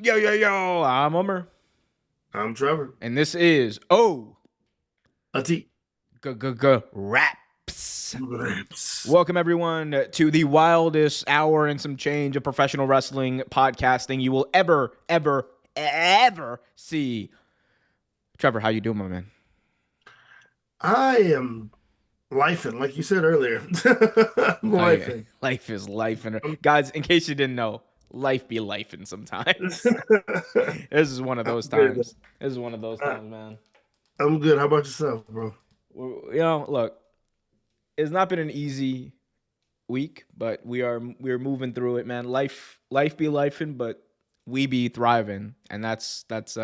Yo, I'm Umar. I'm Trevor. And this is Raps. Welcome, everyone, to the wildest hour and some change of professional wrestling podcasting you will ever see. Trevor, how you doing, my man? I am lifing, like you said earlier. I'm lifing. Life is lifing. Guys, in case you didn't know, life be lifing sometimes. This is one of those times. This is one of those times, man. I'm good. How about yourself, bro? Look, it's not been an easy week, but we're moving through it, man. Life be lifing, but we be thriving, and that's what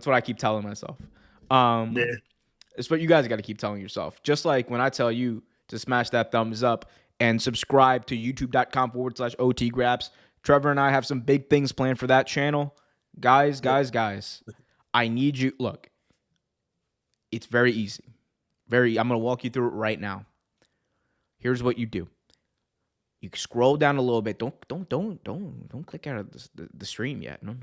I keep telling myself. Yeah. It's what you guys got to keep telling yourself. Just like when I tell you to smash that thumbs up and subscribe to youtube.com/OT Graps. Trevor and I have some big things planned for that channel. Guys, I need you. Look, it's very easy. I'm going to walk you through it right now. Here's what you do. You scroll down a little bit. Don't click out of the stream yet. No.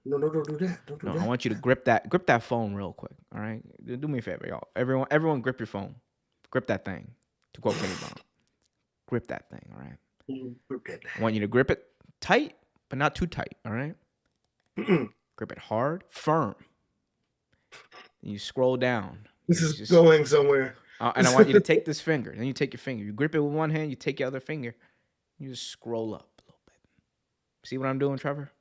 No, don't do that. Don't do that. I want you to grip that phone real quick. All right, do me a favor, y'all. Everyone, grip your phone. Grip that thing. To quote Kenny Bond, grip that thing. All right. I want you to grip it tight, but not too tight. All right. Grip it hard, firm. And you scroll down. This is going somewhere. And I want you to take this finger. Then you take your finger. You grip it with one hand. You take your other finger. You just scroll up a little bit. See what I'm doing, Trevor?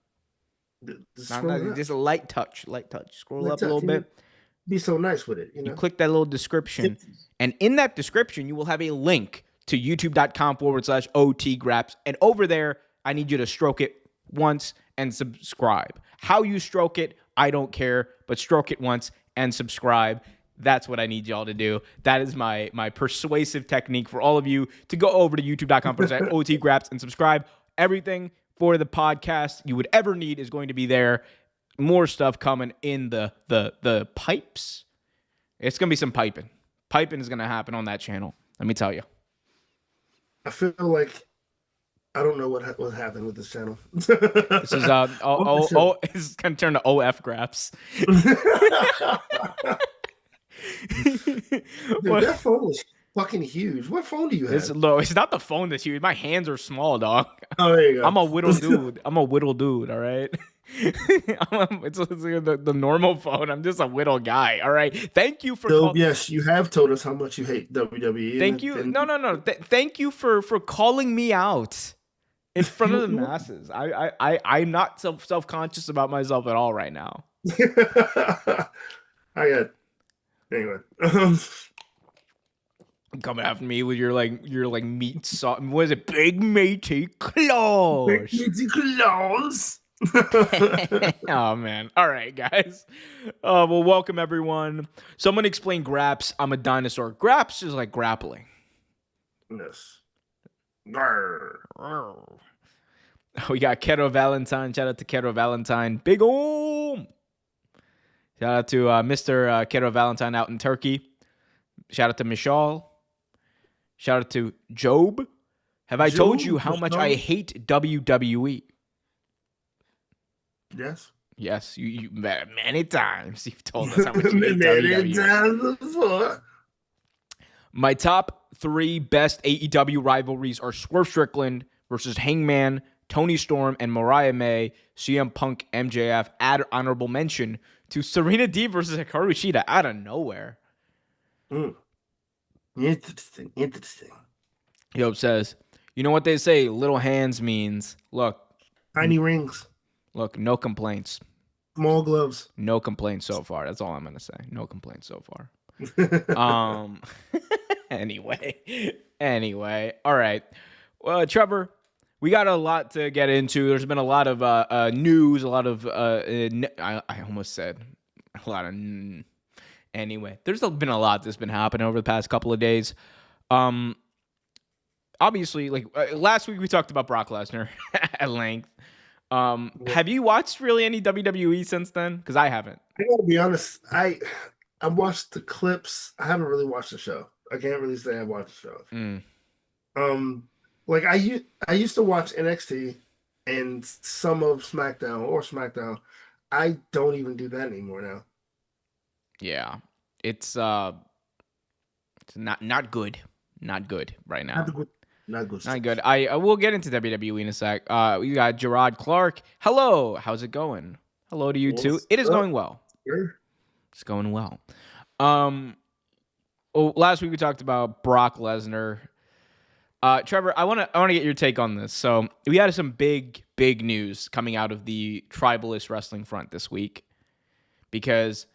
Just a light touch. Scroll up a little bit. Be so nice with it. You click that little description. And in that description, you will have a link to youtube.com/OT Graps. And over there, I need you to stroke it once and subscribe. How you stroke it, I don't care. But stroke it once and subscribe. That's what I need y'all to do. That is my persuasive technique for all of you to go over to youtube.com/OT Graps and subscribe. Everything for the podcast you would ever need is going to be there. More stuff coming in the pipes. It's going to be some piping. Piping is going to happen on that channel. Let me tell you. I feel like I don't know what happened with this channel. This is it's going to turn to OF Graps. Dude, that phone is fucking huge. What phone do you have? It's not the phone that's huge. My hands are small, dog. Oh, there you go. I'm a whittle dude. All right. It's the normal phone. I'm just a whittle guy. All right. Thank you for. Yes, you have told us how much you hate WWE. Thank you. No. Thank you for calling me out in front of the masses. I'm not self-conscious about myself at all right now. Anyway, coming after me with your meat sauce. What is it? Big meaty claws. Big meaty claws. Oh man! All right, guys. Well, welcome everyone. Someone explain Graps. I'm a dinosaur. Graps is like grappling. Yes. We got Keto Valentine. Shout out to Keto Valentine. Big Om. Shout out to Mr. Keto Valentine out in Turkey. Shout out to Michal. Shout out to Job. Have I told you how much I hate WWE? Yes. Yes, you many times you've told us how much you hate WWE. Times before. My top 3 best AEW rivalries are Swerve Strickland versus Hangman, Tony Storm, and Mariah May. CM Punk, MJF. Add honorable mention to Serena Deeb versus Hikaru Shida out of nowhere. Interesting. Yob says, you know what they say, little hands means, look. Tiny rings. Look, no complaints. Small gloves. No complaints so far. That's all I'm going to say. No complaints so far. Anyway. All right. Well, Trevor, we got a lot to get into. There's been a lot of news, a lot of I almost said a lot of anyway. There's been a lot that's been happening over the past couple of days. Obviously, like last week we talked about Brock Lesnar at length. Have you watched really any WWE since then? Because I haven't. I gotta be honest. I watched the clips. I haven't really watched the show. I can't really say I watched the show. Like I used to watch NXT and some of SmackDown. I don't even do that anymore now. Yeah. It's it's not good. Not good right now. Not good, not good Not good. stuff. I will get into WWE in a sec. We got Gerard Clark. Hello. How's it going? Hello to you too. What's It is up, going well. sir? It's going well. Um well, last week we talked about Brock Lesnar. Trevor, I wanna get your take on this. So we had some big news coming out of the tribalist wrestling front this week because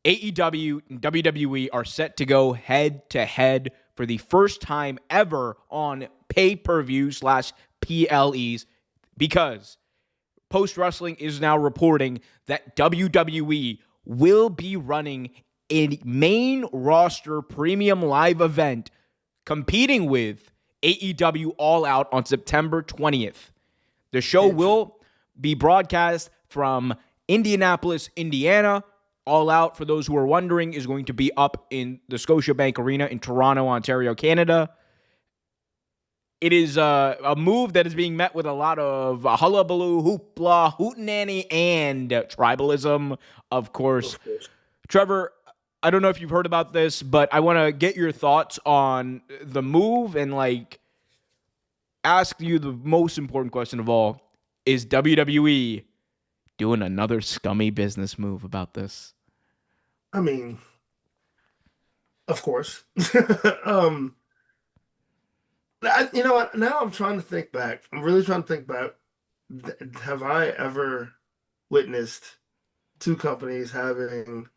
AEW and WWE are set to go head to head for the first time ever on pay-per-view slash PLEs because Post Wrestling is now reporting that WWE will be running a main roster premium live event competing with AEW All Out on September 20th. The show will be broadcast from Indianapolis, Indiana. All Out, for those who are wondering, is going to be up in the Scotiabank Arena in Toronto, Ontario, Canada. It is a move that is being met with a lot of hullabaloo, hoopla, hootenanny, and tribalism, of course. Of course. Trevor, I don't know if you've heard about this, but I want to get your thoughts on the move and like ask you the most important question of all. Is WWE doing another scummy business move about this? I mean, of course. um, you know what? Now I'm trying to think back. I'm really trying to think back. Have I ever witnessed two companies having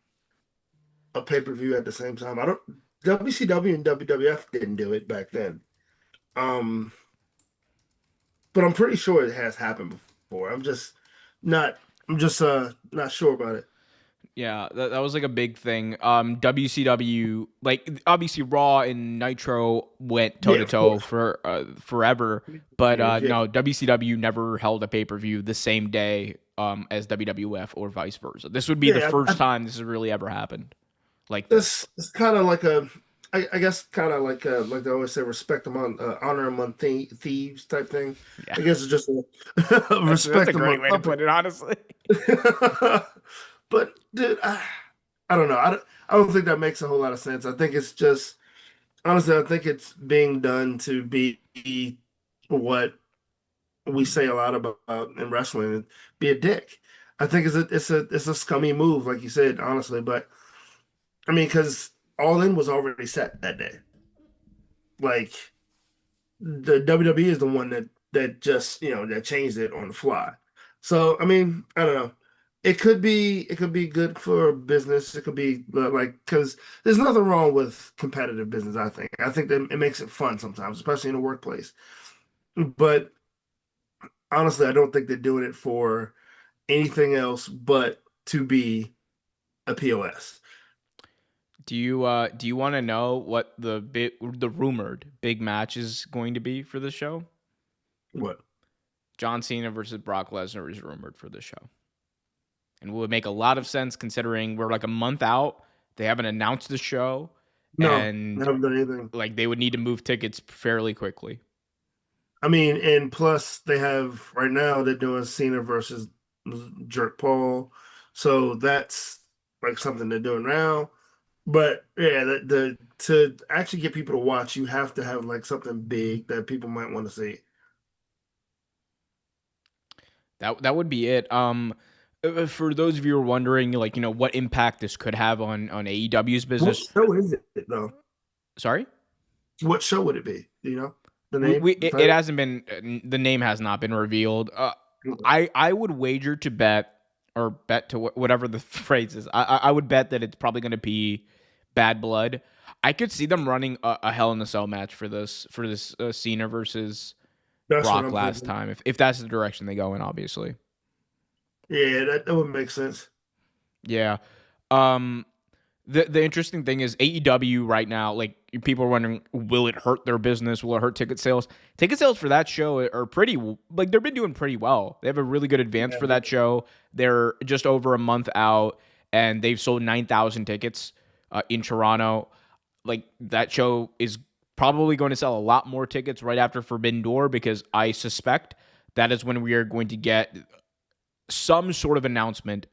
a pay-per-view at the same time? I don't. WCW and WWF didn't do it back then. Um, but I'm pretty sure it has happened before. Not. I'm just not sure about it. Yeah, that was like a big thing. WCW, like obviously Raw and Nitro went toe Yeah, to of toe course. for forever, but Years, yeah. no, WCW never held a pay per view the same day as WWF or vice versa. This would be the Yeah, first time this has really ever happened like this. it's kind of like I guess kind of like they always say, respect among honor among thieves type thing. Yeah, I guess it's just a that's a respect great among way to put company. it, honestly. But dude, I don't know. I don't think that makes a whole lot of sense. I think it's just honestly, I think it's being done to be what we say a lot about in wrestling, be a dick. I think it's a scummy move, like you said, honestly. But I mean, because All In was already set that day. Like the WWE is the one that just that changed it on the fly. So I mean, I don't know. It could be good for business. It could be like because there's nothing wrong with competitive business. I think that it makes it fun sometimes, especially in the workplace. But honestly, I don't think they're doing it for anything else but to be a POS. Do you want to know what the rumored big match is going to be for the show? What? John Cena versus Brock Lesnar is rumored for the show. And would make a lot of sense considering we're like a month out. They haven't announced the show, No, I and haven't done anything. like they would need to move tickets fairly quickly. I mean, and plus they have right now they're doing Cena versus Jerk Paul, so that's like something they're doing now. But yeah, the to actually get people to watch, you have to have like something big that people might want to see. That would be it. For those of you who are wondering, like what impact this could have on AEW's What business. show is it though? Sorry, What show would it be? Do you know the name? The it title? hasn't been the name has not been revealed. Okay. I would wager to bet or bet to whatever the phrase is. I would bet that it's probably going to be Bad Blood. I could see them running a Hell in a Cell match for this Cena versus That's what Brock I'm last thinking. time. If that's the direction they go in, obviously. Yeah, that would make sense. Yeah. Um, the interesting thing is AEW right now, like people are wondering, will it hurt their business? Will it hurt ticket sales? Ticket sales for that show are pretty like they've been doing pretty well. They have a really good advance Yeah, for that show. They're just over a month out, and they've sold 9,000 tickets in Toronto. Like that show is probably going to sell a lot more tickets right after Forbidden Door because I suspect that is when we are going to get some sort of announcement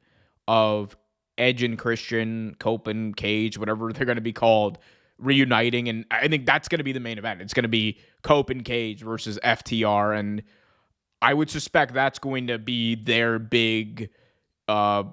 of Edge and Christian, Cope and Cage, whatever they're going to be called, reuniting. And I think that's going to be the main event. It's going to be Cope and Cage versus FTR. And I would suspect that's going to be their big, their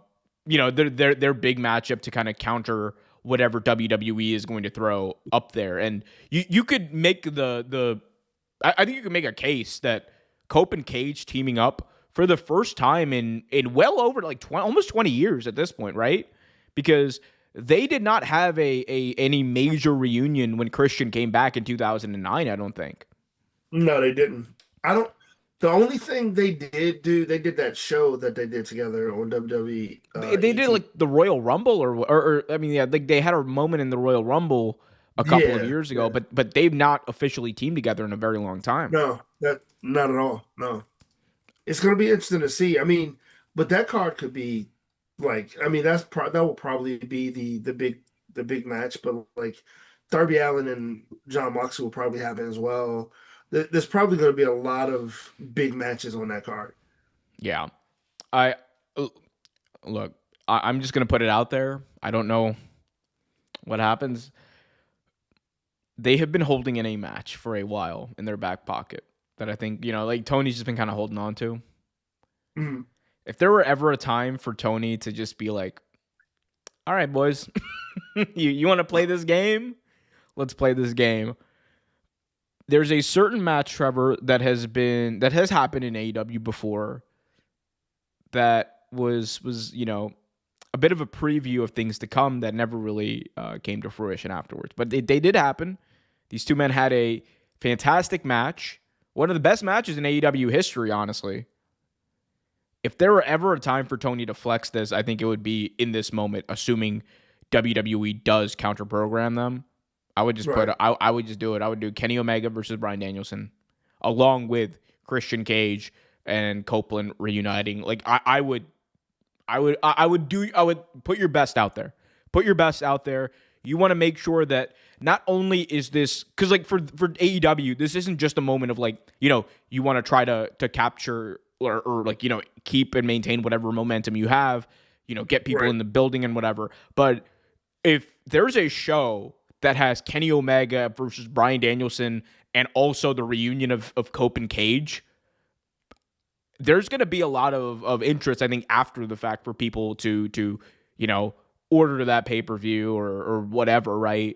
big matchup to kind of counter whatever WWE is going to throw up there. And you could make I think you could make a case that Cope and Cage teaming up for the first time in well over almost 20 years at this point, right? Because they did not have any major reunion when Christian came back in 2009, I don't think. No, they didn't. The only thing they did that show that they did together on WWE. They did like the Royal Rumble or I mean, yeah, like they had a moment in the Royal Rumble a couple of years ago, but they've not officially teamed together in a very long time. No, not at all. No. It's going to be interesting to see. I mean, but that card could be that will probably be the big match. But like Darby Allin and John Moxley will probably happen as well. There's probably going to be a lot of big matches on that card. Yeah, I'm just going to put it out there. I don't know what happens. They have been holding in a match for a while in their back pocket that I think, like Tony's just been kind of holding on to. Mm-hmm. If there were ever a time for Tony to just be like, all right, boys, you want to play this game? Let's play this game. There's a certain match, Trevor, that has happened in AEW before that was a bit of a preview of things to come that never really came to fruition afterwards. But they did happen. These two men had a fantastic match. One of the best matches in AEW history, honestly. If there were ever a time for Tony to flex this, I think it would be in this moment, assuming WWE does counter-program them. I would just I would just do it. I would do Kenny Omega versus Bryan Danielson, along with Christian Cage and Copeland reuniting. Like I would put your best out there. Put your best out there. You want to make sure that not only is this, because like for AEW, this isn't just a moment of you want to try to capture or keep and maintain whatever momentum you have, get people in the building and whatever. But if there's a show that has Kenny Omega versus Bryan Danielson and also the reunion of Cope and Cage, there's going to be a lot of interest, I think, after the fact for people to order that pay-per-view or whatever, right?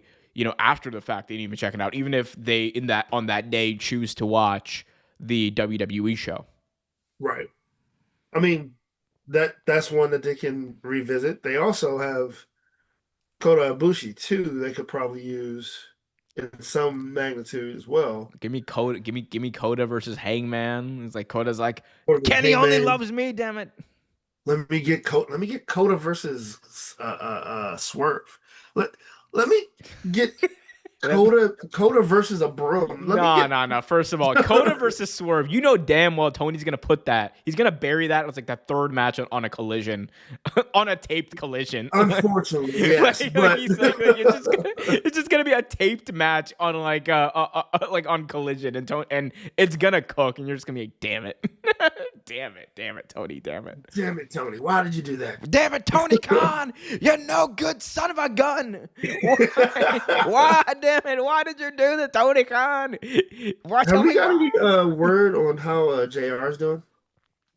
After the fact, they didn't even check it out, even if they on that day choose to watch the WWE show. Right. I mean, that's one that they can revisit. They also have Kota Ibushi too. They could probably use in some magnitude as well. Give me Kota versus Hangman. It's like Kota's like, Kenny Hangman. only loves me, damn it. Let me get Kota versus Swerve. Let me get Kota versus a broom. No. First of all, Kota versus Swerve. You know damn well Tony's gonna put that. He's gonna bury that. It's like that third match on a collision, on a taped collision. Unfortunately, yes. It's just gonna be a taped match on like on collision, and it's gonna cook, and you're just gonna be like, damn it, damn it, Tony, damn it, Tony. Why did you do that? Damn it, Tony Khan, you no good son of a gun. Why? Damn it! Why did you do that, Tony Khan? Have we got any word on how JR is doing?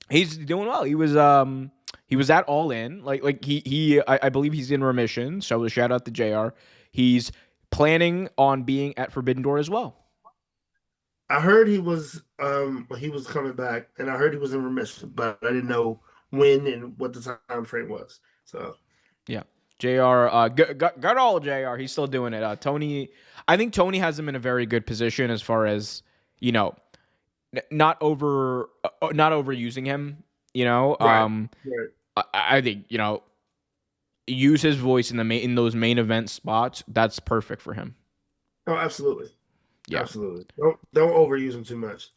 He's doing well. He was at All In. I believe he's in remission. So a shout out to JR. He's planning on being at Forbidden Door as well. I heard he was coming back, and I heard he was in remission, but I didn't know when and what the time frame was. So yeah. JR, got all of JR. He's still doing it. Tony, I think Tony has him in a very good position as far as, not overusing him, Right. I think, use his voice in those main event spots. That's perfect for him. Oh, absolutely. Yeah. Absolutely. Don't overuse him too much.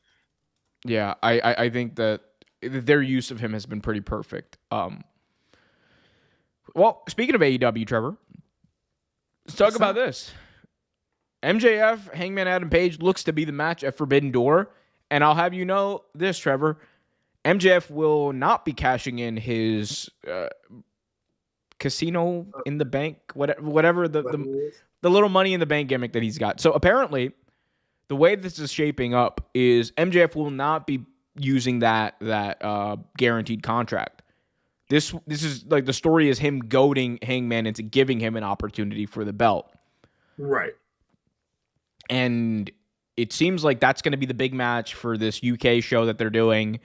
Yeah. I think that their use of him has been pretty perfect. Well, speaking of AEW, Trevor, let's talk about this. MJF, Hangman Adam Page looks to be the match at Forbidden Door. And I'll have you know this, Trevor. MJF will not be cashing in his casino Uh, in the bank, whatever whatever it is. the little money in the bank gimmick that he's got. So apparently, the way this is shaping up is MJF will not be using that guaranteed contract. This is like the story is him goading Hangman into giving him an opportunity for the belt. Right. And it seems like that's going to be the big match for this UK show that they're doing.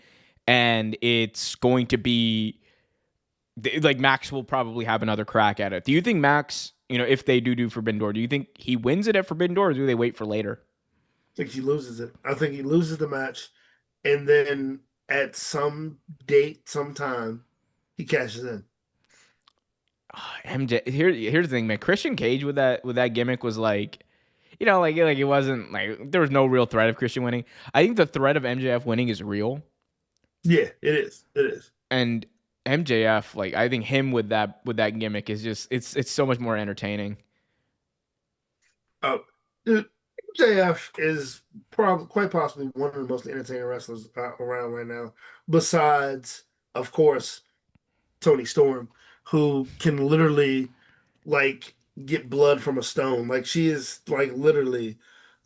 And it's going to be like Max will probably have another crack at it. Do you think Max, if they do Forbidden Door, do you think he wins it at Forbidden Door, or do they wait for later? I think he loses it. I think he loses the match, and then at some date, sometime, he cashes in. MJ, here's the thing, man. Christian Cage with that gimmick was like, like it wasn't like there was no real threat of Christian winning. I think the threat of MJF winning is real, Yeah, it is. It is. and MJF, like I think him with that gimmick is just it's so much more entertaining. Oh, dude, JF is probably quite possibly one of the most entertaining wrestlers around right now. Besides, of course, Tony Storm, who can literally like get blood from a stone. Like she is like literally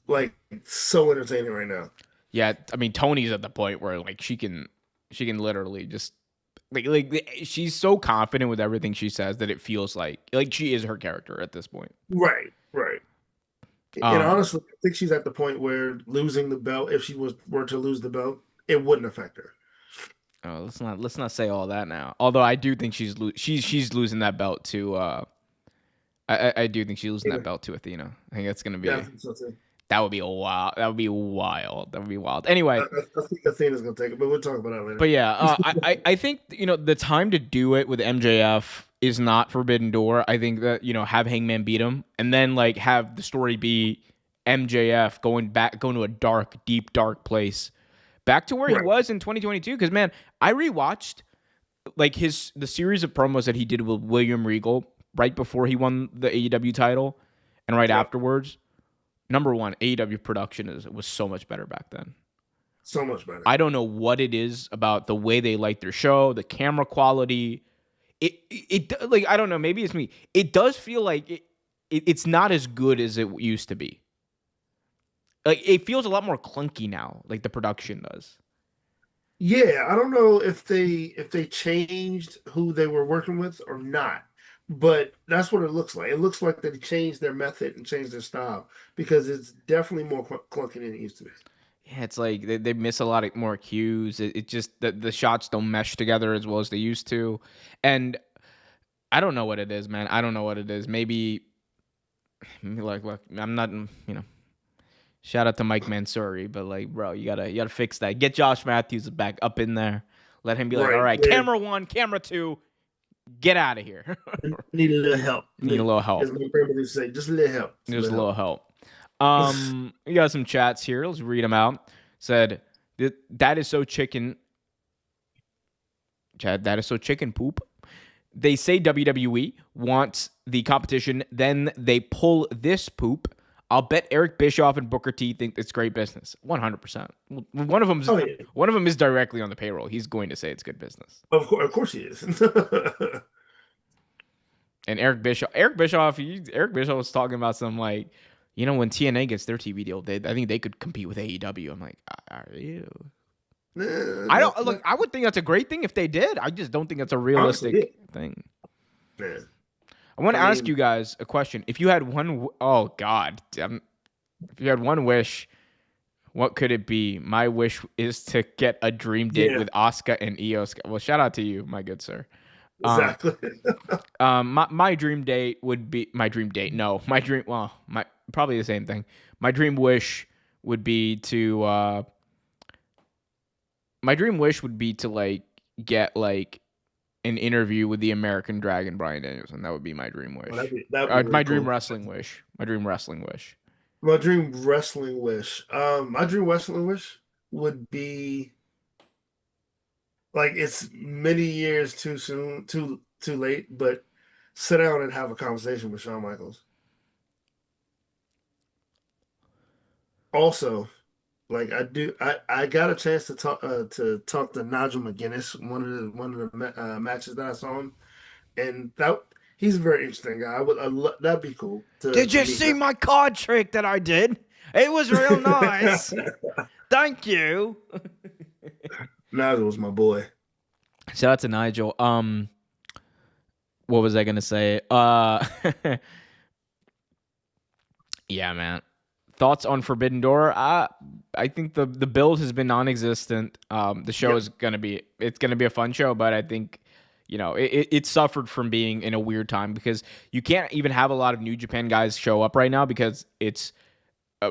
like so entertaining right now. Yeah, I mean Tony's at the point where like she can literally just like she's so confident with everything she says that it feels like she is her character at this point. Right, right. And Um, honestly, I think she's at the point where losing the belt, if she were to lose the belt, it wouldn't affect her. oh, let's not say all that now. Although I do think she's losing that belt to I do think she's losing Yeah, that belt to Athena. I think that's gonna yeah, I be think so too. that would be a wild that would be wild that would be wild. Anyway, I think Athena's gonna take it, but we'll talk about that later. but yeah, I think the time to do it with MJF is not Forbidden Door. I think that have Hangman beat him and then like have the story be MJF going to a deep dark place, back to where he Right. was in 2022. Because man, I rewatched like the series of promos that he did with William Regal right before he won the AEW title and right Yeah. afterwards. Number one, AEW production was so much better back then. So much better. I don't know what it is about the way they light their show, the camera quality. It like I don't know, maybe it's me. It does feel like it's not as good as it used to be. Like it feels a lot more clunky now, like the production does. Yeah, I don't know if they changed who they were working with or not, but that's what it looks like. It looks like they changed their method and changed their style because it's definitely more clunky than it used to be. Yeah, it's like they miss a lot of more cues. It just the shots don't mesh together as well as they used to, and I don't know what it is, man. I don't know what it is. Maybe like look, I'm not shout out to Mike Mansouri, but like, bro, you gotta fix that. Get Josh Matthews back up in there. Let him be like, all Right. right, Yeah. camera one, camera two, get out of here. Need a little help. Need a little help. As my grandmother would say, just a little help. Just There's a little help. help. We got some chats here. Let's read them out. Said that is so chicken. Chad, that is so chicken poop. They say WWE wants the competition, then they pull this poop. I'll bet Eric Bischoff and Booker T think it's great business. 100%. One of them Oh yeah, one of them is directly on the payroll. He's going to say it's good business. of course he is. And Eric Bischoff was talking about some like, when TNA gets their TV deal, I think they could compete with AEW. I'm like, are you? I don't look. I would think that's a great thing if they did. I just don't think that's a realistic Honestly, thing. yeah. I want to I ask mean- you guys a question. If you had oh God, if you had one wish, what could it be? My wish is to get a dream date Yeah. with Asuka and Io Sky. Well, shout out to you, my good sir. Exactly. My dream date would be my dream date. No, my dream. Well, my probably the same thing. My dream wish would be to. My dream wish would be to like get like an interview with the American Dragon Bryan Danielson. That would be my dream wish. That'd be My really dream cool. wrestling wish. My dream wrestling wish. My dream wrestling wish. My dream wrestling wish would be like it's many years too soon, too late, but sit down and have a conversation with Shawn Michaels. Also, Like I got a chance to talk to Nigel McGuinness, one of the matches that I saw him, and that he's a very interesting guy. That'd be cool Did to you meet see my card trick that I did? It was real nice. him. Thank you. Nigel was my boy. Shout out to Nigel. What was I gonna say? Yeah, man. Thoughts on Forbidden Door? I think the build has been non-existent. The show Yep. is gonna be a fun show, but I think it suffered from being in a weird time because you can't even have a lot of New Japan guys show up right now because it's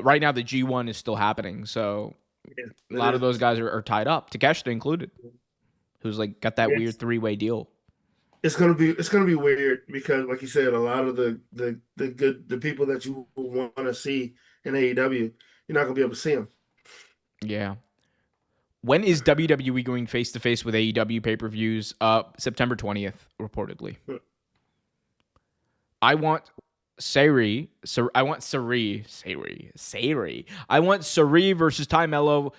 right now the G1 is still happening, so Yeah, a it lot of those is. guys are tied up. Takeshita included, who's like got that weird It's three-way deal. it's gonna be weird because, like you said, a lot of the people that you want to see in AEW, you're not gonna be able to see them. Yeah. When is WWE going face to face with AEW pay-per-views? September 20th, reportedly. I want I want Sari. I want Sari versus Ty Mello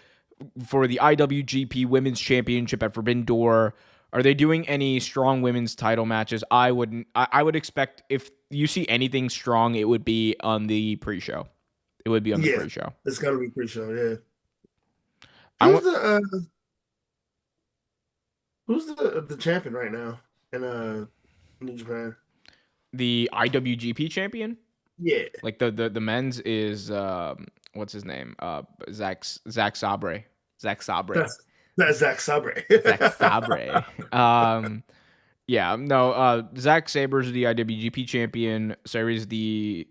for the IWGP Women's Championship at Forbidden Door. Are they doing any strong women's title matches? I wouldn't. I would expect if you see anything strong, it would be on the pre-show. It would be on the Yeah, pre-show. it's gotta be pre-show. Yeah. I Who's want the champion right now in New Japan? the IWGP champion. Yeah, Like the men's is what's his name? Zach Sabre. Zach Sabre. that's Zack Sabre. Zach Sabre. Yeah, no, Zach Saber's the IWGP champion. Sari's the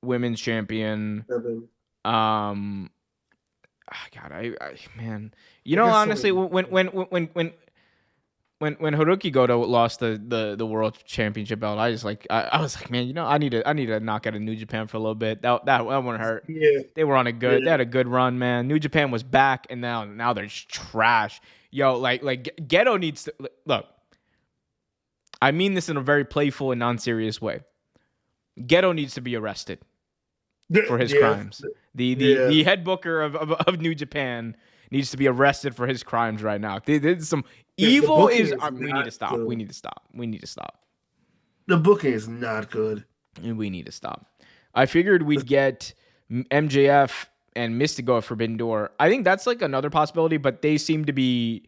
women's champion. Um God, I man. You I know, guess honestly, so. when Haruki Goto lost the world championship belt, I was like, man, I need to knock out a New Japan for a little bit. That wouldn't hurt. Yeah, They were on yeah. they had a good run, man. New Japan was back, and now they're just trash. Yo, like Geto needs to look. I mean this in a very playful and non-serious way. Geto needs to be arrested for his Yeah, crimes. The yeah. head booker of New Japan needs to be arrested for his crimes right now. There's some The evil booking is. is We need to not stop. We good. need to stop. We need to stop. The booking is not good. And we need to stop. I figured we'd get MJF and Mystico at Forbidden Door. I think that's like another possibility, but they seem to be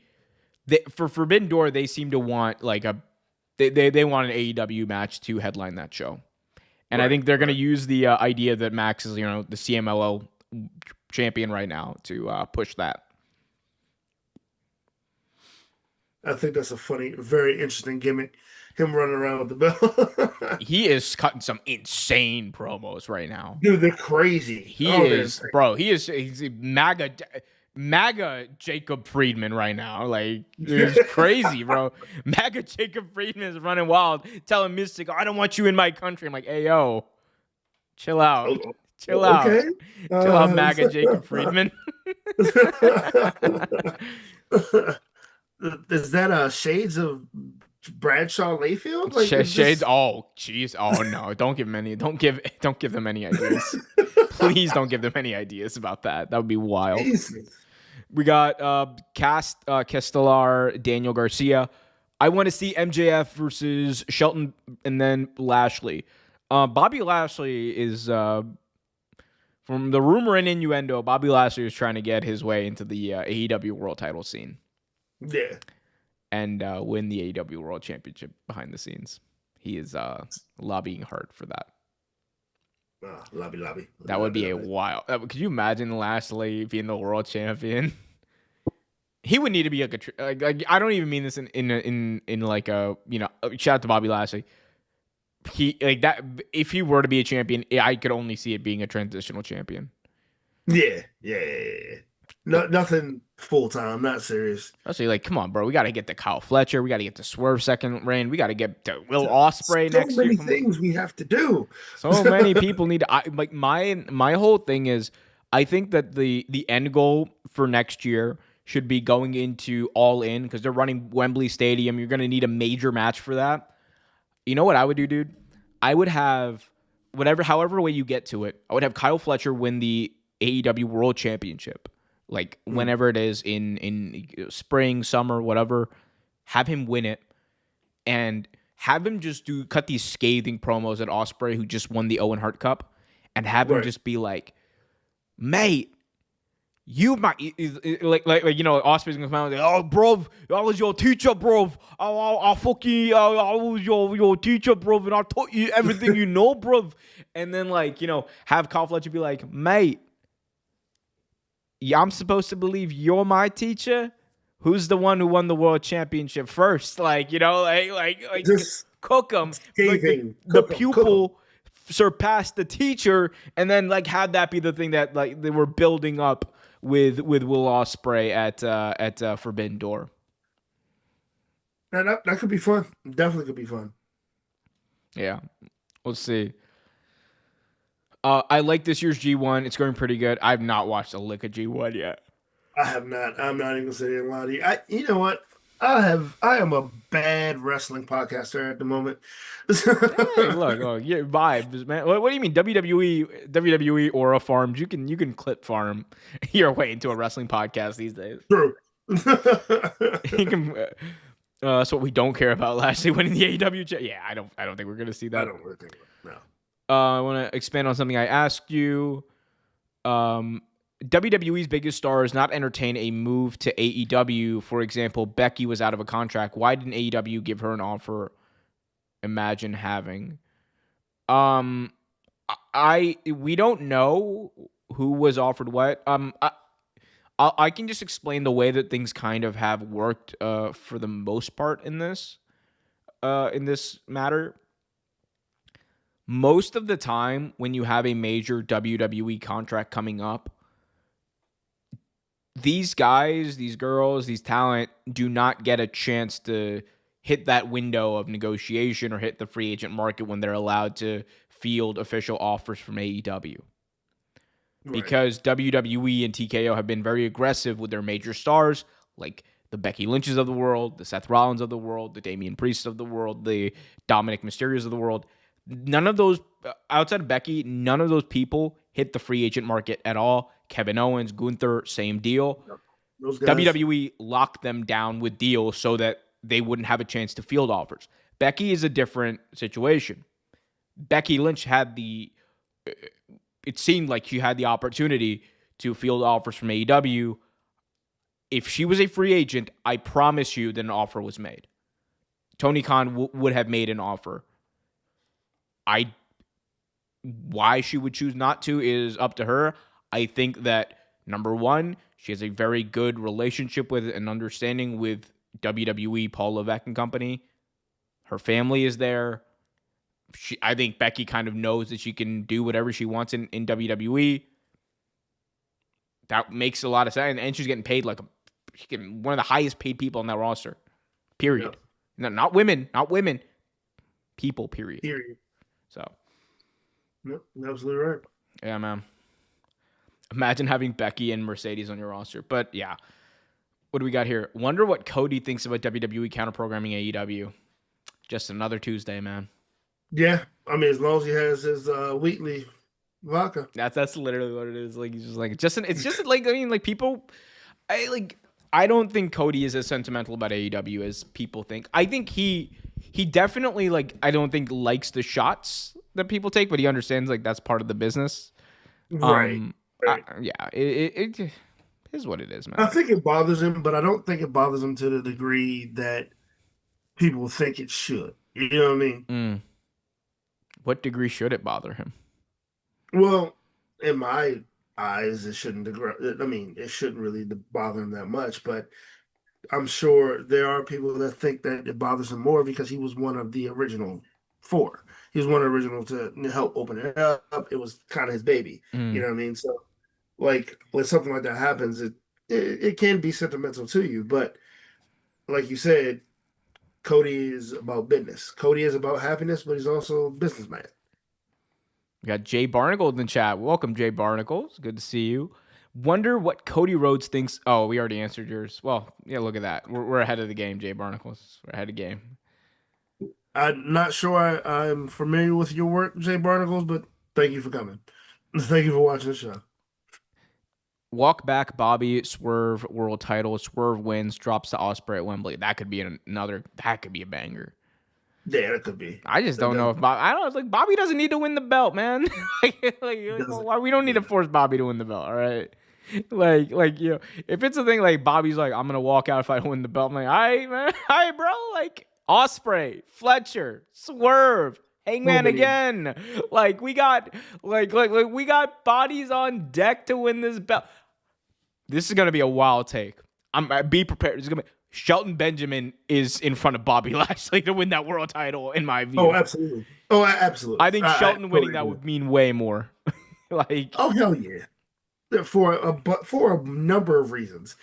for Forbidden Door. They seem to want like they want an AEW match to headline that show. And I Right, think they're going to right. use the idea that Max is, the CMLL champion right now to push that. I think that's a funny, very interesting gimmick. Him running around with the belt. He is cutting some insane promos right now. Dude, they're crazy. He Oh, they're is, insane. bro. He's MAGA Jacob Friedman right now. Like, it's crazy, bro. MAGA Jacob Friedman is running wild, telling Mystic, I don't want you in my country. I'm like, hey, yo, chill out. Oh, Chill out. okay. Chill out, MAGA Jacob Friedman. Is that Shades of Bradshaw Layfield? Like, is Shades. this... Oh, jeez. Oh no! Don't give them any. Don't give them any ideas. Please don't give them any ideas about that. That would be wild. Jesus. We got Castellar, Daniel Garcia. I want to see MJF versus Shelton and then Lashley. Bobby Lashley is from the rumor and innuendo. Bobby Lashley is trying to get his way into the AEW World Title scene Yeah. and win the AEW World Championship behind the scenes. He is lobbying hard for that. Lobby. That would be a Lobby. wild. Could you imagine Lashley being the world champion? He would need to be like I don't even mean this in like a shout out to Bobby Lashley. He like that if he were to be a champion, I could only see it being a transitional champion. Yeah. No, nothing full time. Not serious. Especially like, come on, bro, we got to get to Kyle Fletcher, we got to get to Swerve second reign, we got to get to Will Ospreay So next year. many Come on. things we have to do. So many people need to. Like my whole thing is, I think that the end goal for next year should be going into All In because they're running Wembley Stadium. You're gonna need a major match for that. You know what I would do, dude? I would have however way you get to it. I would have Kyle Fletcher win the AEW World Championship. like Mm. whenever it is in spring, summer, whatever. Have him win it, and have him just cut these scathing promos at Ospreay, who just won the Owen Hart Cup, and have him Right. just be like, "Mate, you might like Ospreay's gonna come out and say, oh, bro, I was your teacher, bro. I fucking I was your teacher, bro, and I taught you everything you know, bro." And then have Kyle Fletcher be like, "Mate, yeah, I'm supposed to believe you're my teacher? Who's the one who won the world championship first?" Just Cook them. Like scathing. the Cook 'em. pupil surpassed the teacher, and then have that be the thing that they were building up with Will Ospreay at Forbidden Door. That could be fun. Definitely could be fun. Yeah, we'll see. I like this year's G1. It's going pretty good. I've not watched a lick of G1 yet. I have not. I'm not even sitting and lie to you. You know what? I am a bad wrestling podcaster at the moment. Hey, look, your vibes, man. What do you mean WWE Aura farms? You can clip farm your way into a wrestling podcast these days. True. You can. That's what we don't care about. Lastly, winning the AEW. Yeah, I don't think we're gonna see that. I don't really think no. I want to expand on something I asked you. WWE's biggest stars not entertain a move to AEW. For example, Becky was out of a contract. Why didn't AEW give her an offer? Imagine having. We don't know who was offered what. I can just explain the way that things kind of have worked for the most part in this matter. Most of the time when you have a major WWE contract coming up, these guys, these girls, these talent do not get a chance to hit that window of negotiation or hit the free agent market when they're allowed to field official offers from AEW. Right. Because WWE and TKO have been very aggressive with their major stars, like the Becky Lynches of the world, the Seth Rollins of the world, the Damian Priests of the world, the Dominic Mysterios of the world. None of those, outside of Becky, none of those people hit the free agent market at all. Kevin Owens, Gunther, same deal. Those guys. WWE locked them down with deals so that they wouldn't have a chance to field offers. Becky is a different situation. Becky Lynch had it seemed like she had the opportunity to field offers from AEW. If she was a free agent, I promise you that an offer was made. Tony Khan would have made an offer. Why she would choose not to is up to her. I think that, number one, she has a very good relationship with and understanding with WWE, Paul Levesque and company. Her family is there. I think Becky kind of knows that she can do whatever she wants in WWE. That makes a lot of sense. And she's getting paid one of the highest paid people on that roster. Period. Yeah. No, not women. People, period. So. Yep, absolutely right. Yeah, man. Imagine having Becky and Mercedes on your roster. But yeah. What do we got here? Wonder what Cody thinks about WWE counter-programming AEW. Just another Tuesday, man. Yeah, I mean, as long as he has his weekly vodka. That's literally what it is. Like, he's just like people. I don't think Cody is as sentimental about AEW as people think. I think he definitely I don't think likes the shots that people take, but he understands that's part of the business. Right. It is what it is, man. I think it bothers him, but I don't think it bothers him to the degree that people think it should. You know what I mean? What degree should it bother him? Well, in my eyes, it shouldn't. I mean, it shouldn't really bother him that much. But I'm sure there are people that think that it bothers him more because he was one of the original four. He was one of the original to help open it up. It was kind of his baby. You know what I mean? So, when something like that happens, it can be sentimental to you. But like you said, Cody is about business. Cody is about happiness, but he's also a businessman. We got Jay Barnacle in the chat. Welcome, Jay Barnacle. It's good to see you. Wonder what Cody Rhodes thinks. Oh, we already answered yours. Well, yeah, look at that. We're ahead of the game, Jay Barnacles. We're ahead of the game. I'm not sure I'm familiar with your work, Jay Barnacles, but thank you for coming. Thank you for watching the show. walk back Bobby, Swerve, world title, Swerve wins, drops to Ospreay at Wembley. That could be another. That could be a banger. Yeah, that could be. I just That don't know does. if I don't like Bobby doesn't need to win the belt, man. Doesn't. Why we don't need to Yeah. force Bobby to win the belt, all right? If it's a thing like Bobby's like, I'm gonna walk out if I don't win the belt, I'm like, all right, man, all right, bro, like Ospreay, Fletcher, Swerve, So Hangman many. again, like we got we got bodies on deck to win this belt. This is gonna be a wild take. Be prepared. It's gonna be Shelton Benjamin is in front of Bobby Lashley to win that world title, in my Oh, view. absolutely. Oh, absolutely. I think I Shelton winning totally that agree. would mean way more. Like, Oh, hell yeah. For a number of reasons.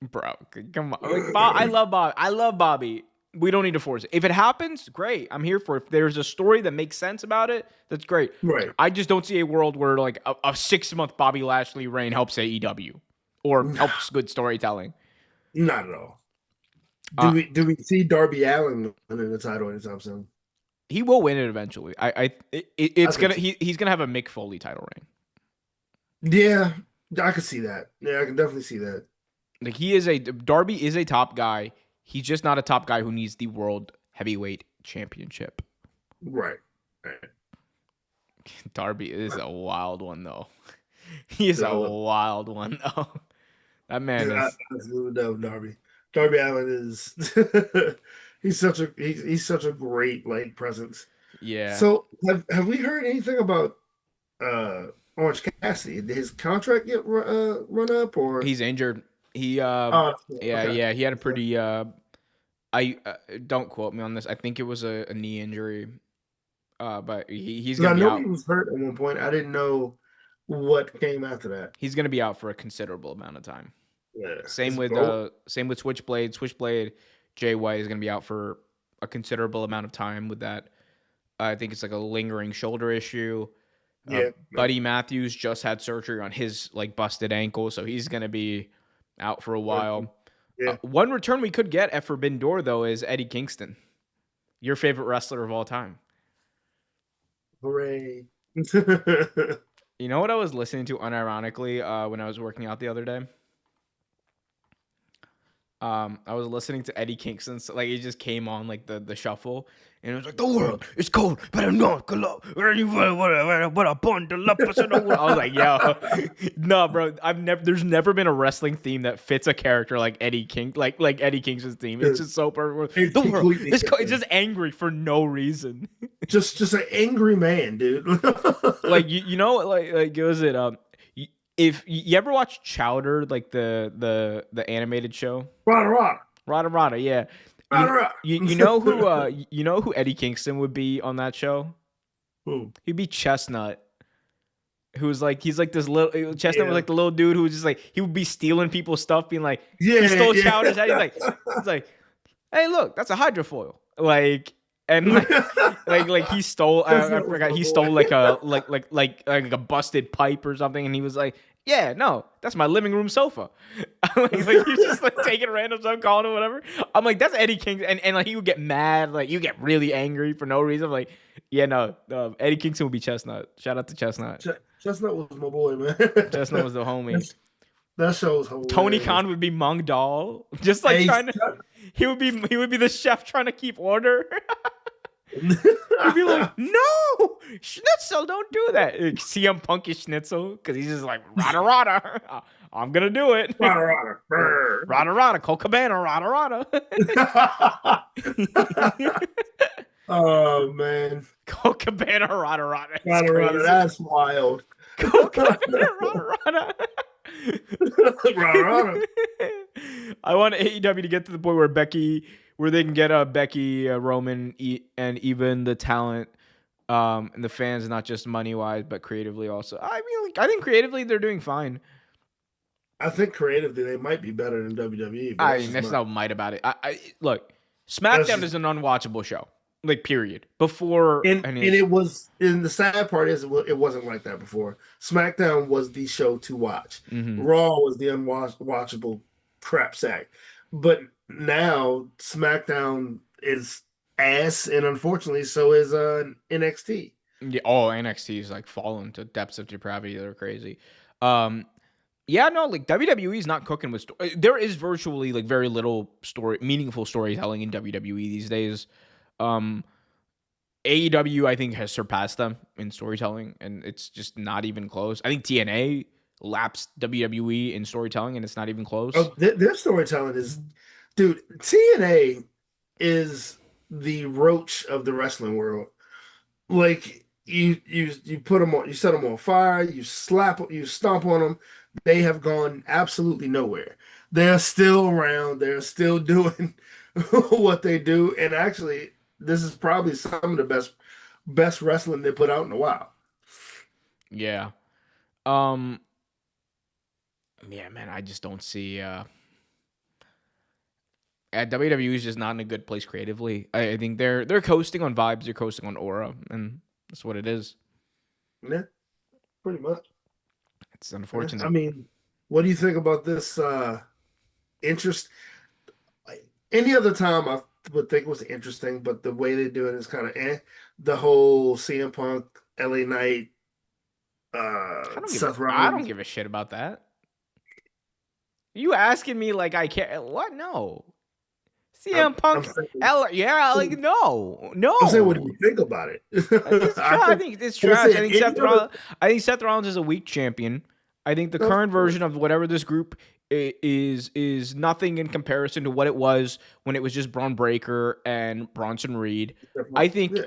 bro, come on. Like, I love Bob. I love Bobby. We don't need to force it. If it happens, great. I'm here for it. If there's a story that makes sense about it, that's great. Right. I just don't see a world where like a 6 month Bobby Lashley reign helps AEW or helps good storytelling. Not at all. Uh, Do we see Darby Allin winning the title anytime soon? he will win it eventually. I It's think gonna so. he's gonna have a Mick Foley title reign. Yeah, I can see that. Yeah, I can definitely see that. Like Darby is a top guy. He's just not a top guy who needs the world heavyweight championship. Right. Right. Darby is a wild one though. He is a wild one though. That man Yeah, is I absolutely love Darby. Darby Allin is he's such a great like presence. yeah. So have we heard anything about uh Orange Cassidy? Did his contract get run up or He's injured. He oh okay. yeah, he had a pretty I don't quote me on this. I think it was a knee injury. But he's 'Cause I gonna be know he out. was hurt at one point. I didn't know what came after that. He's gonna be out for a considerable amount of time. Yeah. Same It's with both. Switchblade. Switchblade Jay White is gonna be out for a considerable amount of time with that. I think it's like a lingering shoulder issue. Yeah. Buddy Matthews just had surgery on his like busted ankle, so he's gonna be out for a while. Yeah. One return we could get at Forbidden Door though is Eddie Kingston, your favorite wrestler of all time. Hooray. You know what I was listening to unironically when I was working out the other day? I was listening to Eddie Kingston, so, like it just came on like the shuffle, and it was like the world is cold, but I'm not cold. What a bundle up. I was like, yo, no, bro. There's never been a wrestling theme that fits a character like Eddie King, like Eddie Kingston's theme. It's just so perfect. It's The world completely is cold. It's different. just angry for no reason. Just an angry man, dude. Like you know, like was it if you ever watch Chowder, like the animated show? Rada rada. Rada, yeah. Rada rada. You know who you know who Eddie Kingston would be on that show? Who? He'd be Chestnut. Who's like he's like this little Chestnut was Yeah. like the little dude who was just like he would be stealing people's stuff, being like Yeah, he stole yeah. Chowder's head. He's like, hey, look, that's a hydrofoil. Like and like he stole I forgot he stole like a busted pipe or something, and he was like, yeah, no, that's my living room sofa. like he's just like taking random stuff, calling it whatever. I'm like, that's Eddie Kingston, and like he would get mad, like you get really angry for no reason. I'm like, yeah, no, Eddie Kingston would be Chestnut. Shout out to Chestnut. Chestnut was my boy, man. Chestnut was the homie. That show was hilarious. Tony Khan would be Mung Dahl, just like Hey, trying to. He would be the chef trying to keep order. He'd be like, no, Schnitzel, don't do that. Like, CM Punk is Schnitzel because he's just like, rada rada. I'm going to do it. Rada rada. Brr. Rada rada. Cole Cabana, rada rada. Oh man. Cole Cabana, rada rada. It's Rada rada. crazy. That's wild. Cole Cabana, rada rada. Rada rada. I want AEW to get to the point where they can get Becky, Roman, and even the talent, and the fans, not just money wise, but creatively also. I mean, like, I think creatively they're doing fine. I think creatively they might be better than WWE. But I that's mean, just that's my- no might about it. Look, SmackDown just- is an unwatchable show. Like, period. Before And any- it was, and the sad part is it wasn't like that before. SmackDown was the show to watch. Mhm. Raw was the unwatchable crap sack. But now SmackDown is ass, and unfortunately, so is NXT. Yeah, NXT is like fallen to depths of depravity that are crazy. Yeah, no, like WWE is not cooking with story. There is virtually like very little meaningful storytelling in WWE these days. Um, AEW, I think, has surpassed them in storytelling, and it's just not even close. I think TNA laps WWE in storytelling, and it's not even close. Oh, their storytelling is, dude. TNA is the roach of the wrestling world. Like you put them on, you set them on fire, you stomp on them. They have gone absolutely nowhere. They're still around. They're still doing what they do. And actually, this is probably some of the best wrestling they put out in a while. Yeah. Um. Yeah, man. I just don't see. WWE is just not in a good place creatively. I think they're coasting on vibes. They're coasting on aura, and that's what it is. Yeah, pretty much. It's Yeah. I unfortunate. mean, what do you think about this interest? Any other time I would think was interesting, but the way they do it is kind of The whole CM Punk, LA Knight, Seth I don't Rollins. give a shit about that. You asking me like I care? What? No. I'm, CM I'm Punk, saying, yeah, like no, I'm saying, what do no. you think about it? It's trash. I think it's I'm trash. saying any other. I think Seth Rollins is a weak champion. I think the Of current version course, of whatever this group is nothing in comparison to what it was when it was just Braun Breaker and Bronson Reed. yeah,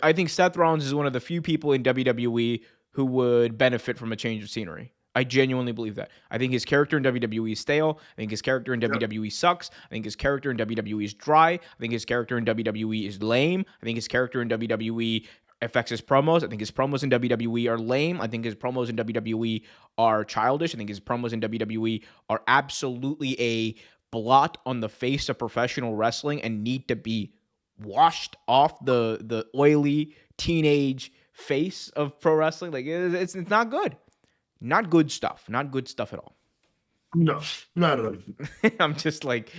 I think Seth Rollins is one of the few people in WWE who would benefit from a change of scenery. I genuinely believe that. I think his character in WWE is stale. I think his character in yep, WWE sucks. I think his character in WWE is dry. I think his character in WWE is lame. I think his character in WWE affects his promos. I think his promos in WWE are lame. I think his promos in WWE are childish. I think his promos in WWE are absolutely a blot on the face of professional wrestling and need to be washed off the oily teenage face of pro wrestling. Like it's not good. Not good stuff. Not good stuff at all. no, not at all. I'm just like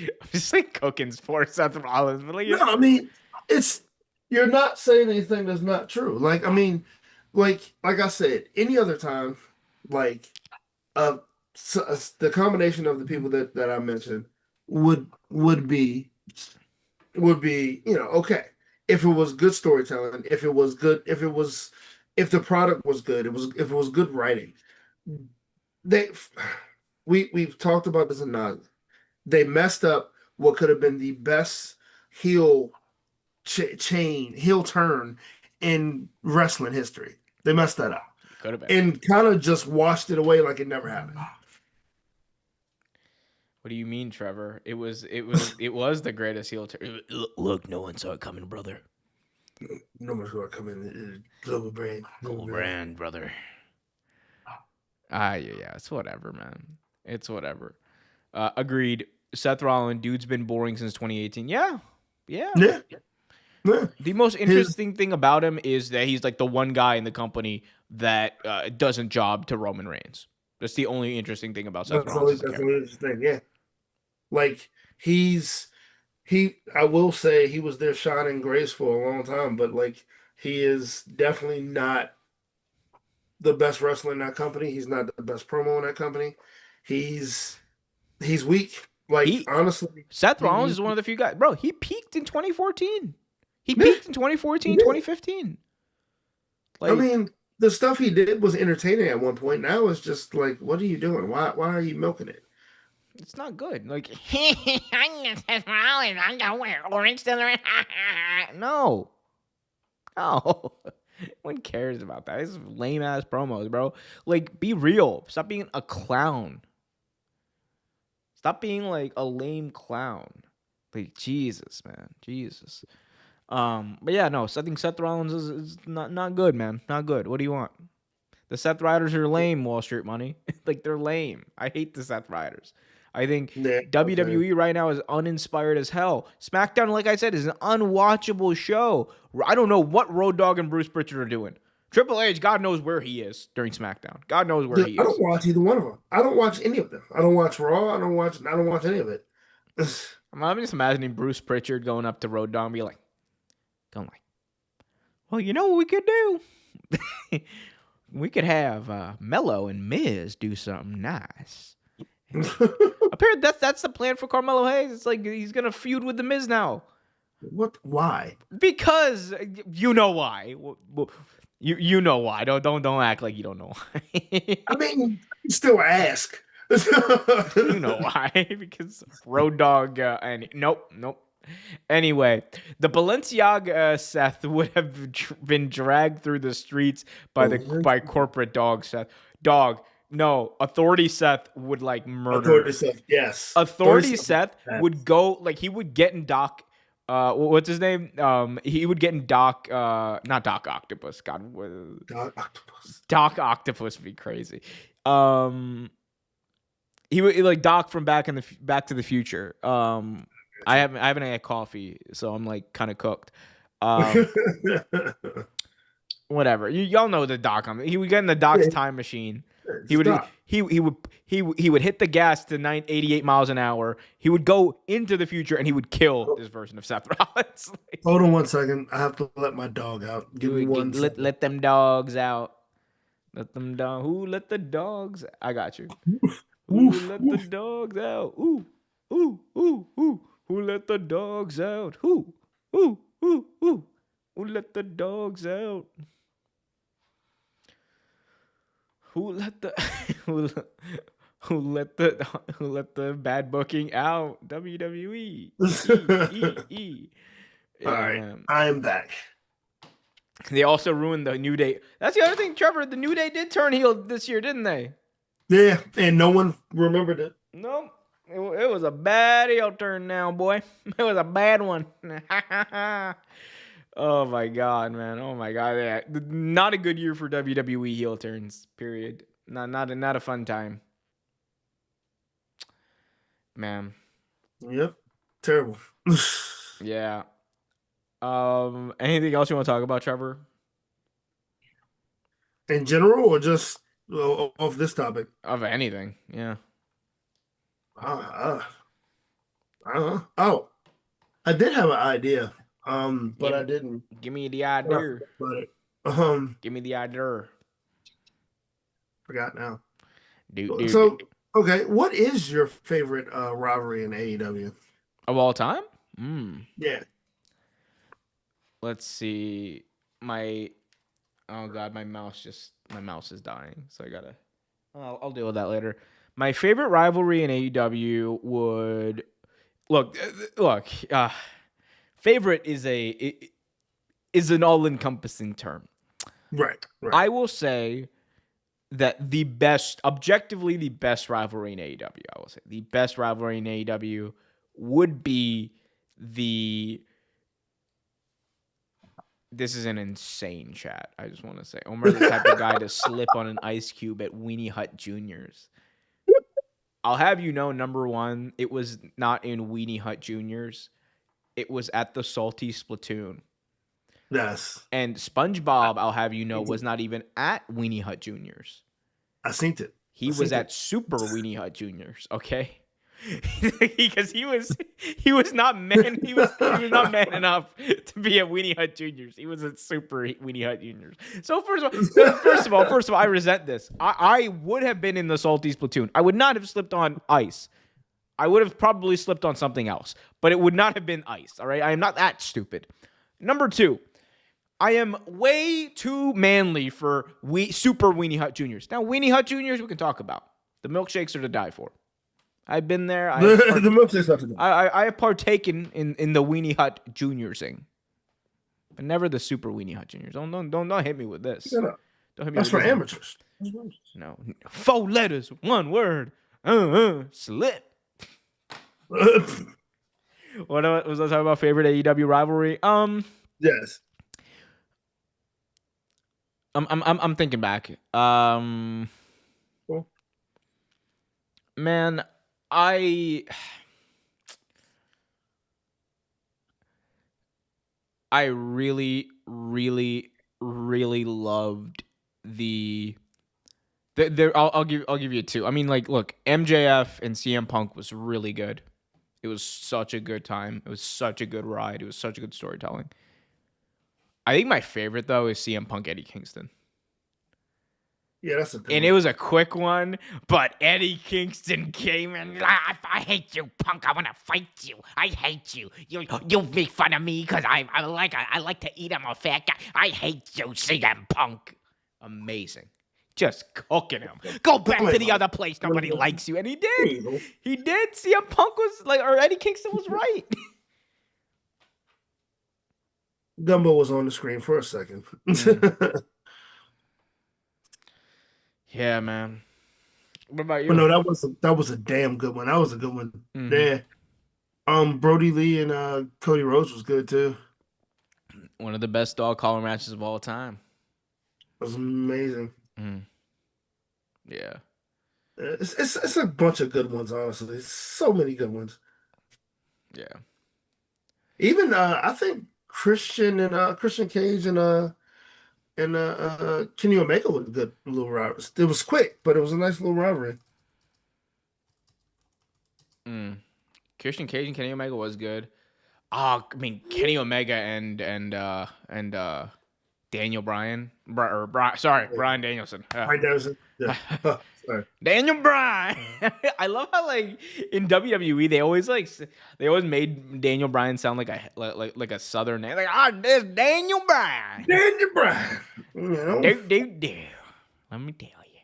cooking for Seth Rollins, but like, No, I mean, it's you're not saying anything that's not true. Like, I mean, like I said, any other time, like uh, the combination of the people that I mentioned would be okay if it was good storytelling, if it was good, if the product was good, if it was good writing. They we've talked about this enough. They messed up what could have been the best heel heel turn in wrestling history. They messed that up could have been. and kind of just washed it away like it never happened. What do you mean, Trevor? It was the greatest heel turn. Look, no one saw it coming, brother. No one's gonna come in global brand. Cool brand, brother. Yeah, it's whatever, man. It's whatever. Agreed. Seth Rollins, dude's been boring since 2018. Yeah, yeah. Yeah, yeah. The most His interesting thing about him is that he's like the one guy in the company that doesn't job to Roman Reigns. That's the only interesting thing about Seth Rollins as a that's the character. weirdest thing. Yeah, like he. I will say he was their shining grace for a long time, but like he is definitely not the best wrestler in that company. He's not the best promo in that company. He's he's weak. Like He honestly, Seth Rollins he, is one of the few guys, bro. He peaked in 2014. He yeah, peaked in 2014, yeah. 2015. I Like mean, the stuff he did was entertaining at one point. Now it's just like, what are you doing? Why are you milking it? it's not good. Like I'm Seth Rollins. I'm gonna wear orange to the no, no. One cares about that. It's lame ass promos, bro. Like, be real. Stop being a clown. Stop being like a lame clown. Like Jesus, man, Jesus. But yeah, no. I think Seth Rollins is not good, man. Not good. What do you want? The Seth Riders are lame. Wall Street money, like they're lame. I hate the Seth Riders. I think Yeah, okay. WWE right now is uninspired as hell. SmackDown, like I said, is an unwatchable show. I don't know what Road Dogg and Bruce Pritchard are doing. Triple H, God knows where he is during SmackDown. God knows where Dude, he I don't is. watch either one of them. I don't watch any of them. I don't watch Raw. I don't watch any of it. I'm just imagining Bruce Pritchard going up to Road Dogg and be like, going like, well, you know what we could do? We could have Mello and Miz do something nice. Apparently, that's the plan for Carmelo Hayes. It's like he's gonna feud with the Miz now. What? Why? Because you know why. You know why. Don't act like you don't know why. I mean, still ask. You know why? Because Road Dogg and nope. Anyway, the Balenciaga Seth would have been dragged through the streets by corporate dog Seth. Dog, no, Authority Seth would like murder. Authority Seth, yes. Authority Seth would go like he would get in Doc. What's his name? He would get in Doc. Not Doc Octopus. God, Doc Octopus. Doc Octopus would be crazy. He would like Doc from Back to the Future. I haven't had coffee, so I'm like kind of cooked. Whatever. Y'all know the Doc. He would get in the Doc's time machine. He would hit the gas to 88 miles an hour. He would go into the future and he would kill this version of Seth Rollins. Hold on 1 second. I have to let my dog out. Give me one second. Let them dogs out. Let them dog. Who let the dogs? I got you. Who let the dogs out? Ooh. Who let the dogs out? Who let the dogs out? Who let the bad booking out? WWE. All right, I am back. They also ruined the New Day. That's the other thing, Trevor. The New Day did turn heel this year, didn't they? Yeah, and no one remembered it. No, it was a bad heel turn now, boy. It was a bad one. Oh my god, man. Oh my god. Yeah. Not a good year for WWE heel turns, period. Not a fun time. Man. Yep. Terrible. Yeah. Anything else you want to talk about, Trevor? In general or just off this topic? Of anything, yeah. I don't know. Oh, I did have an idea. But I didn't. Give me the idea. Give me the idea. Forgot now. So, okay, what is your favorite rivalry in AEW of all time? Yeah. Let's see. Oh god, my mouse is dying, so I gotta. I'll deal with that later. My favorite rivalry in AEW would look. Favorite is an all-encompassing term. Right. I will say that objectively the best rivalry in AEW, I will say the best rivalry in AEW would be this is an insane chat. I just want to say Omar's the type of guy to slip on an ice cube at Weenie Hut Juniors. I'll have you know, number one, it was not in Weenie Hut Juniors. It was at the Salty Splatoon. Yes. And SpongeBob, I'll have you know, was not even at Weenie Hut Juniors. I seen it. He was at Super Weenie Hut Juniors, okay? Because he was not man not man enough to be at Weenie Hut Juniors. He was at Super Weenie Hut Juniors. So first of all, I resent this. I would have been in the Salty Splatoon. I would not have slipped on ice. I would have probably slipped on something else, but it would not have been ice, all right? I am not that stupid. Number two, I am way too manly for Super Weenie Hut Juniors. Now, Weenie Hut Juniors, we can talk about. The milkshakes are to die for. I've been there. The milkshakes are to die. I have partaken in the Weenie Hut Juniorsing, but never the Super Weenie Hut Juniors. Don't hit me with this. Don't hit me. That's for amateurs. No, 4 letters, 1 word. Slip. What was I talking about? Favorite AEW rivalry? Yes. I'm thinking back. Cool. Man, I really, really, really loved the I'll give you 2. I mean, like, look, MJF and CM Punk was really good. It was such a good time. It was such a good ride. It was such a good storytelling. I think my favorite, though, is CM Punk Eddie Kingston. Yeah, that's a good And one. it was a quick one, but Eddie Kingston came in. I hate you, punk. I want to fight you. I hate you. You make fun of me because I like to eat. I'm a fat guy. I hate you, CM Punk. Amazing. Just cooking him. Go back to the other place. Nobody likes you. And he did. He did. CM Punk was like, or Eddie Kingston was right. Gumbo was on the screen for a second. Yeah, man. What about But you? no, that was a damn good one. That was a good one. Mm-hmm. Yeah. Brody Lee and Cody Rhodes was good too. One of the best dog collar matches of all time. It was amazing. Yeah. It's a bunch of good ones, honestly. So many good ones. Yeah. Even I think Christian Cage and Kenny Omega was a good little rivalry. It was quick, but it was a nice little rivalry. Christian Cage and Kenny Omega was good. Oh, I mean Kenny Omega and Daniel Bryan, Bryan Danielson. Right there was yeah. Sorry. Daniel Bryan. I love how like in WWE they always made Daniel Bryan sound like a southern name. Like, this Daniel Bryan. Daniel Bryan. You know? Do. Let me tell you.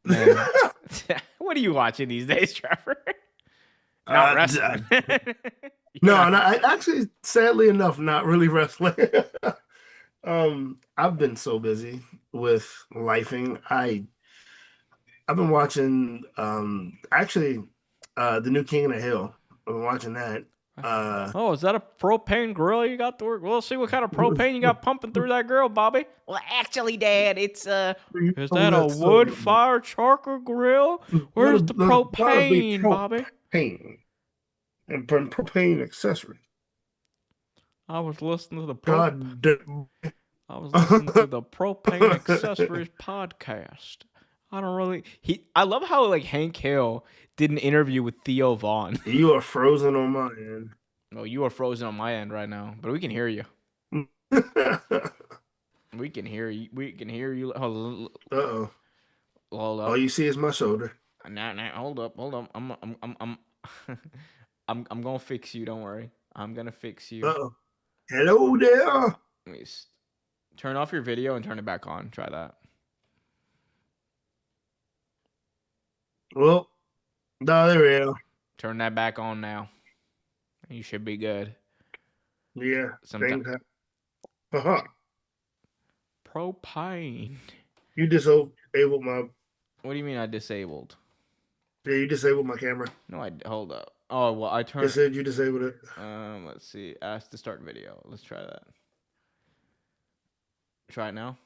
Man. What are you watching these days, Trevor? Not wrestling. No, I actually, sadly enough, not really wrestling. I've been so busy with lifing. I've been watching actually the new King of the Hill. I've been watching that. Is that a propane grill you got to work? Well, let's see what kind of propane you got pumping through that grill, Bobby. Well, actually, Dad, it's is that a wood fire charcoal grill? Where's the propane, Bobby? Propane and propane accessory. I was listening to the God. I was listening to the Propane Accessories podcast. I love how like Hank Hill did an interview with Theo Vaughn. You are frozen on my end. No, you are frozen on my end right now, but we can hear you. We can hear you. We can hear you. Hold up. All you see is my shoulder. Now, hold up. I'm gonna fix you. Don't worry. I'm gonna fix you. Hello there. Let me turn off your video and turn it back on. Try that. Well, no, there we go. Turn that back on now. You should be good. Yeah. Propane. You disabled my. What do you mean I disabled? Yeah, you disabled my camera. No, hold up. Oh well, I turned. It said you disabled it. Let's see. Ask to start video. Let's try that. Try it now.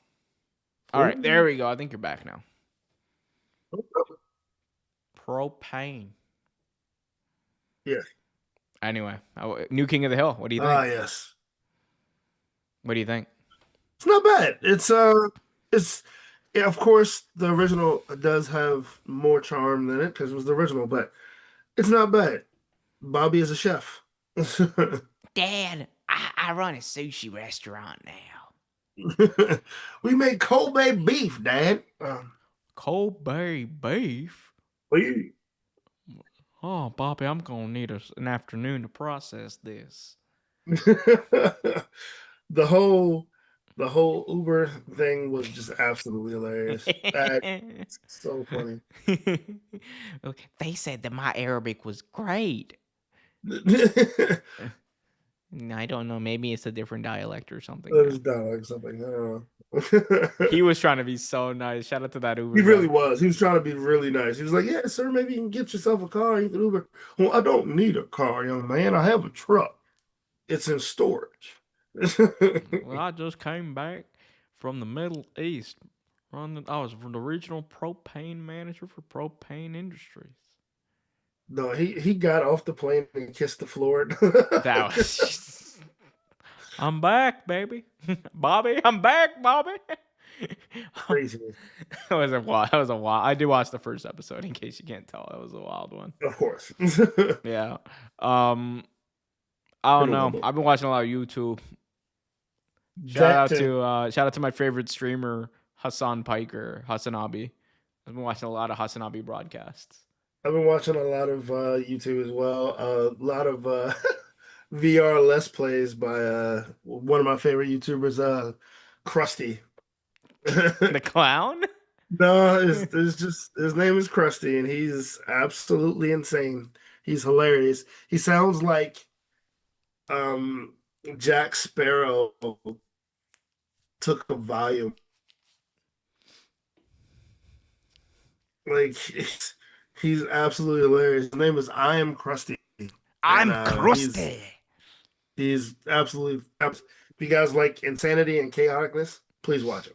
All right, there we go. I think you're back now. Propane. Yes. Anyway, new King of the Hill. What do you think? Yes. What do you think? It's not bad. It's yeah, of course the original does have more charm than it because it was the original, but it's not bad. Bobby is a chef. Dad, I run a sushi restaurant now. We make Kobe beef, Dad. Kobe beef? Oh, Bobby, I'm gonna need an afternoon to process this. The whole Uber thing was just absolutely hilarious. That's so funny. They said that my Arabic was great. I don't know. Maybe it's a different dialect or something. It was dialect something. I don't know. He was trying to be so nice. Shout out to that Uber. He really was. He was trying to be really nice. He was like, "Yeah, sir, maybe you can get yourself a car. You can Uber." Well, I don't need a car, young man. I have a truck. It's in storage. Well, I just came back from the Middle East. I was the regional propane manager for Propane Industries. No, he got off the plane and kissed the floor. That was. I'm back, baby. Bobby, I'm back, Bobby. Crazy. That was a wild. I did watch the first episode, in case you can't tell. That was a wild one. Of course. Yeah. I don't know. I've been watching a lot of YouTube. That too. Shout out to my favorite streamer, Hassan Piker, Hassanabi. I've been watching a lot of Hassanabi broadcasts. I've been watching a lot of YouTube as well. A lot of VR Let's Plays by one of my favorite YouTubers, Krusty. The clown? No, it's just his name is Krusty, and he's absolutely insane. He's hilarious. He sounds like um Jack Sparrow took a volume. Like he's absolutely hilarious. His name is I am Krusty, and I'm crusty. he's absolutely. If you guys like insanity and chaoticness, please watch him.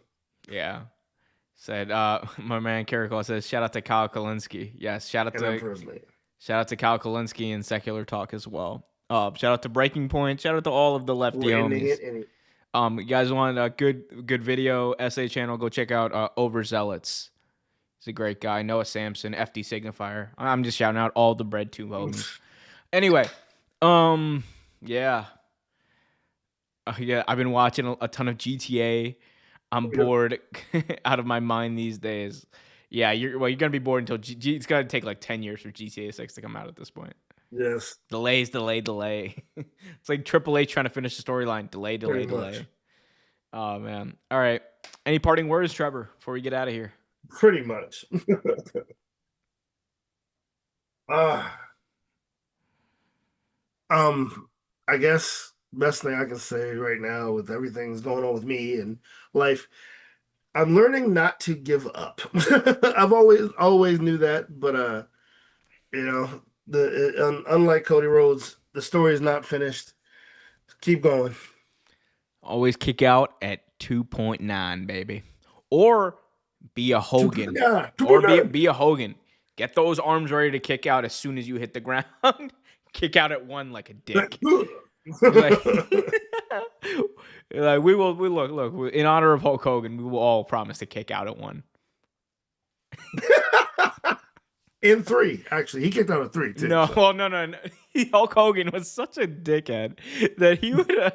Yeah. Said my man Carrico says shout out to Kyle Kalinske. Yes, And Emperor's name. shout out to Kyle Kalinske and Secular Talk as well. Shout out to Breaking Point. Shout out to all of the lefty homies. You guys want a good video essay channel? Go check out Overzealots. He's a great guy. Noah Sampson, FD Signifier. I'm just shouting out all the bread tube homies. Anyway, yeah. Yeah, I've been watching a ton of GTA. I'm bored out of my mind these days. Yeah, you're gonna be bored until it's gonna take like 10 years for GTA 6 to come out at this point. Yes. Delay. It's like Triple H trying to finish the storyline. Delay. Oh man. All right. Any parting words, Trevor, before we get out of here? Pretty much. uh, I guess best thing I can say right now with everything that's going on with me and life, I'm learning not to give up. I've always knew that, but you know, unlike Cody Rhodes, the story is not finished. Keep going. Always kick out at 2.9, baby. Or be a Hogan. 2.9. Or be a Hogan. Get those arms ready to kick out as soon as you hit the ground. Kick out at 1 like a dick. Like we look in honor of Hulk Hogan, we will all promise to kick out at 1. In 3, actually. He kicked out at 3 too. No, so. Well, no. Hulk Hogan was such a dickhead that he would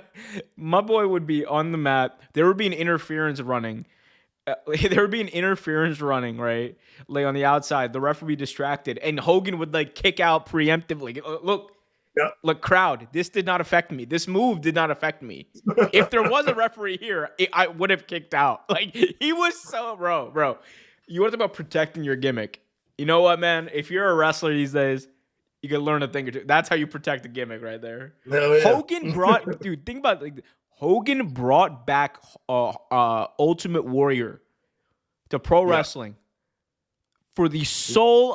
my boy would be on the mat. There would be an interference running. Right? Like on the outside, the ref would be distracted, and Hogan would like kick out preemptively. Look, crowd, this did not affect me. This move did not affect me. If there was a referee here, I would have kicked out. Like he was so bro. You want to talk about protecting your gimmick? You know what, man? If you're a wrestler these days, you can learn a thing or two. That's how you protect the gimmick right there. Hell yeah. Hogan brought, dude. Think about it, like Hogan brought back Ultimate Warrior to pro wrestling for the sole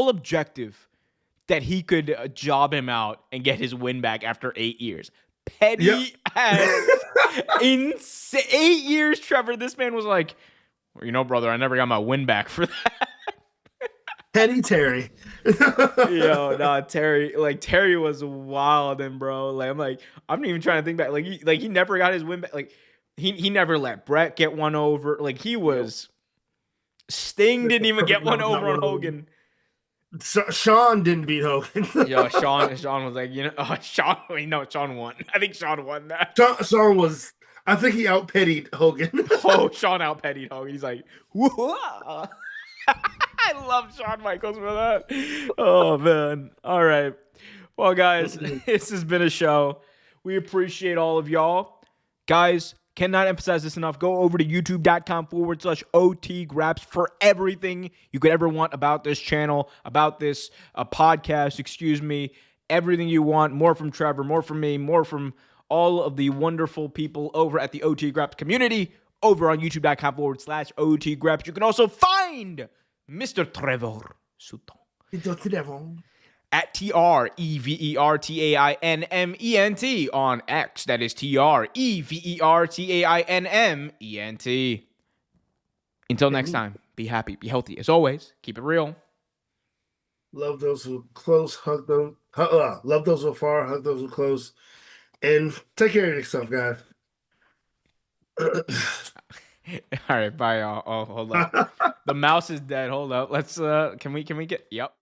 objective that he could job him out and get his win back after 8 years. Petty as insane. 8 years, Trevor. This man was like, well, you know, brother, I never got my win back for that. Petty Terry. Yo, no, Terry was wild, and bro. Like I'm not even trying to think back. He never got his win back. Like he never let Brett get one over. Like he was. Sting didn't even get one over on Hogan. Sean didn't beat Hogan. Yo, Sean was like, Sean won. I think Sean won that. Sean was. I think he out-pettied Hogan. Oh, Sean out-pettied Hogan. He's like, whoa. I love Shawn Michaels for that. Oh, man. All right. Well, guys, this has been a show. We appreciate all of y'all. Guys, cannot emphasize this enough. Go over to youtube.com/OTGraps for everything you could ever want about this channel, about this podcast, everything you want. More from Trevor, more from me, more from all of the wonderful people over at the OT Graps community over on youtube.com/OTGraps. You can also find Mr. Trevor Sutton at TREVERTAINMENT on X. That is TREVERTAINMENT. Until next time, be happy, be healthy. As always, keep it real. Love those who close, hug them. Love those who far, hug those who close. And take care of yourself, guys. All right, bye, y'all. Oh, hold up. The mouse is dead. Hold up. Let's can we get yep.